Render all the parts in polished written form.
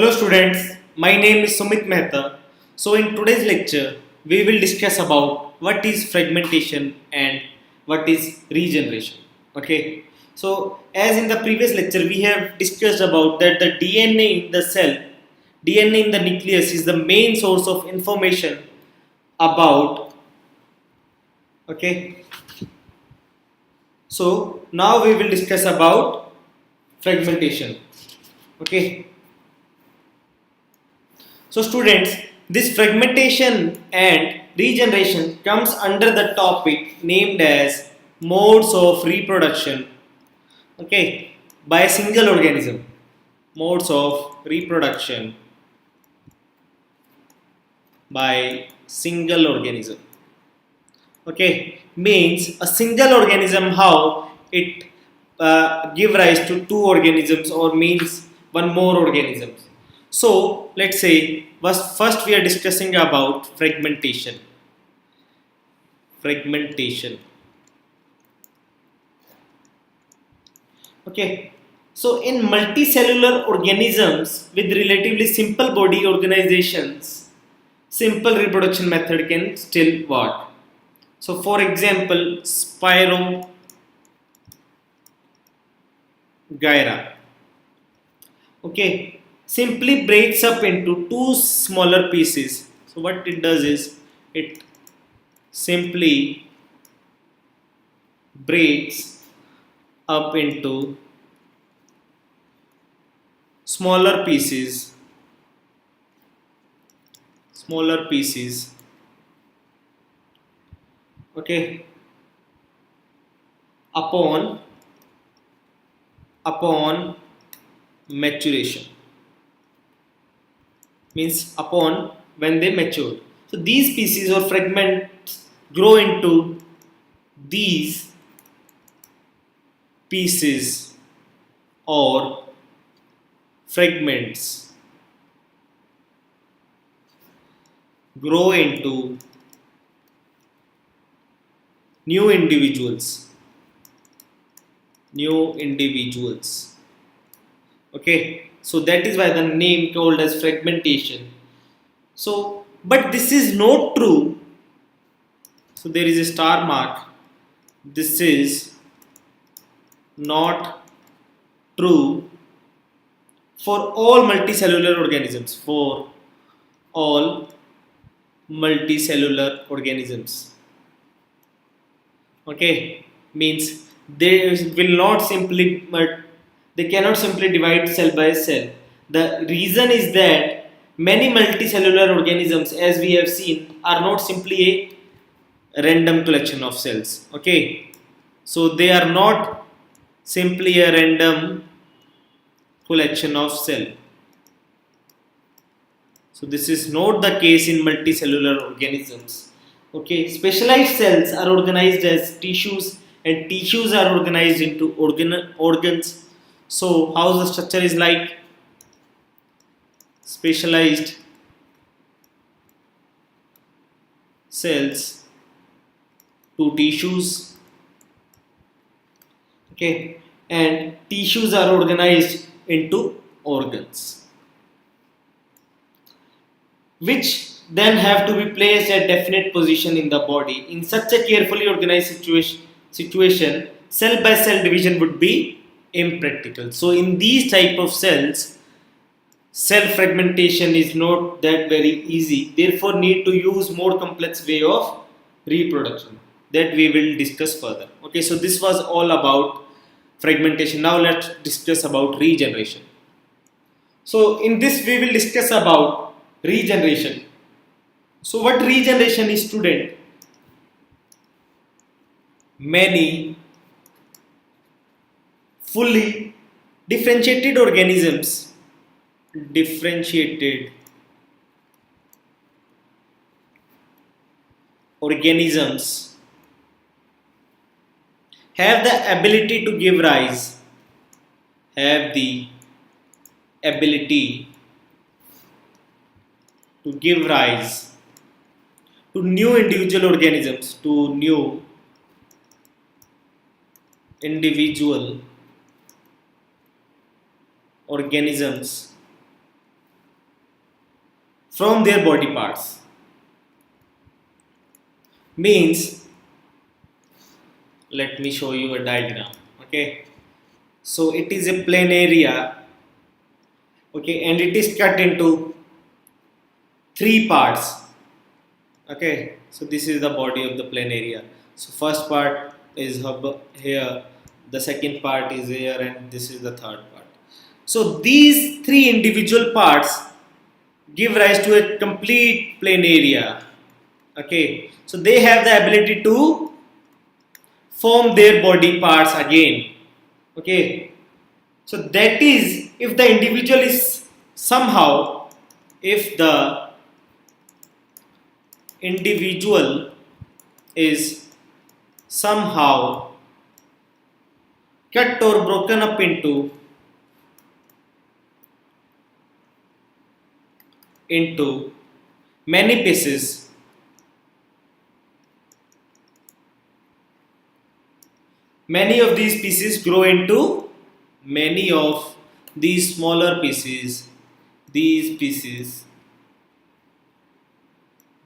Hello students, my name is Sumit Mehta. So in today's lecture, we will discuss about what is fragmentation and what is regeneration. Okay. So as in the previous lecture, we have discussed about that the DNA in the cell, DNA in the nucleus is the main source of information about. Okay. So now we will discuss about fragmentation. Okay. So students, this fragmentation and regeneration comes under the topic named as modes of reproduction, okay, by a single organism. Modes of reproduction by single organism. Okay, means a single organism how it give rise to two organisms or means one more organism. So let's say first we are discussing about fragmentation. Fragmentation. Okay. So in multicellular organisms with relatively simple body organizations, simple reproduction method can still work. So for example, Gyra, okay, simply breaks up into two smaller pieces. So what it does is it simply breaks up into smaller pieces, okay, upon maturation, means upon when they mature. So these pieces or fragments grow into these pieces or fragments grow into new individuals, okay. So that is why the name called as fragmentation. So but this is not true, so there is a star mark. This is not true for all multicellular organisms, for all multicellular organisms, okay, means they will not simply they cannot simply divide cell by cell. The reason is that many multicellular organisms, as we have seen, are not simply a random collection of cells, okay. So they are not simply a random collection of cell. So this is not the case in multicellular organisms. Okay, specialized cells are organized as tissues and tissues are organized into organs. So how the structure is like? Specialized cells to tissues, okay, and tissues are organized into organs, which then have to be placed at definite position in the body. In such a carefully organized situation, cell by cell division would be impractical. So in these type of cells, cell fragmentation is not that very easy. Therefore, need to use more complex way of reproduction that we will discuss further. Okay, so this was all about fragmentation. Now let's discuss about regeneration. So in this we will discuss about regeneration. So what regeneration is, student? Many fully differentiated organisms have the ability to give rise, have the ability to give rise to new individual organisms, to new individual organisms from their body parts. Means, let me show you a diagram. Okay, so it is a plain area. Okay, and it is cut into three parts. Okay, so this is the body of the plain area. So first part is here, the second part is here, and this is the third part. So these three individual parts give rise to a complete plain area. Okay, so they have the ability to form their body parts again. Okay, so that is if the individual is somehow, if the individual is somehow cut or broken up into many pieces, many of these pieces grow into many of these smaller pieces. These pieces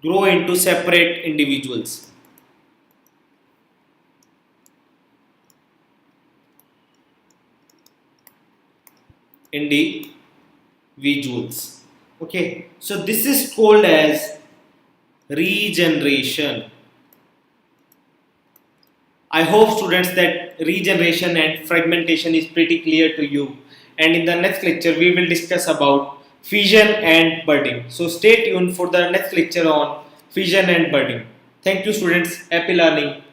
grow into separate individuals. Okay, so this is called as regeneration. I hope students that regeneration and fragmentation is pretty clear to you, and in the next lecture we will discuss about fission and budding. So stay tuned for the next lecture on fission and budding. Thank you students, happy learning.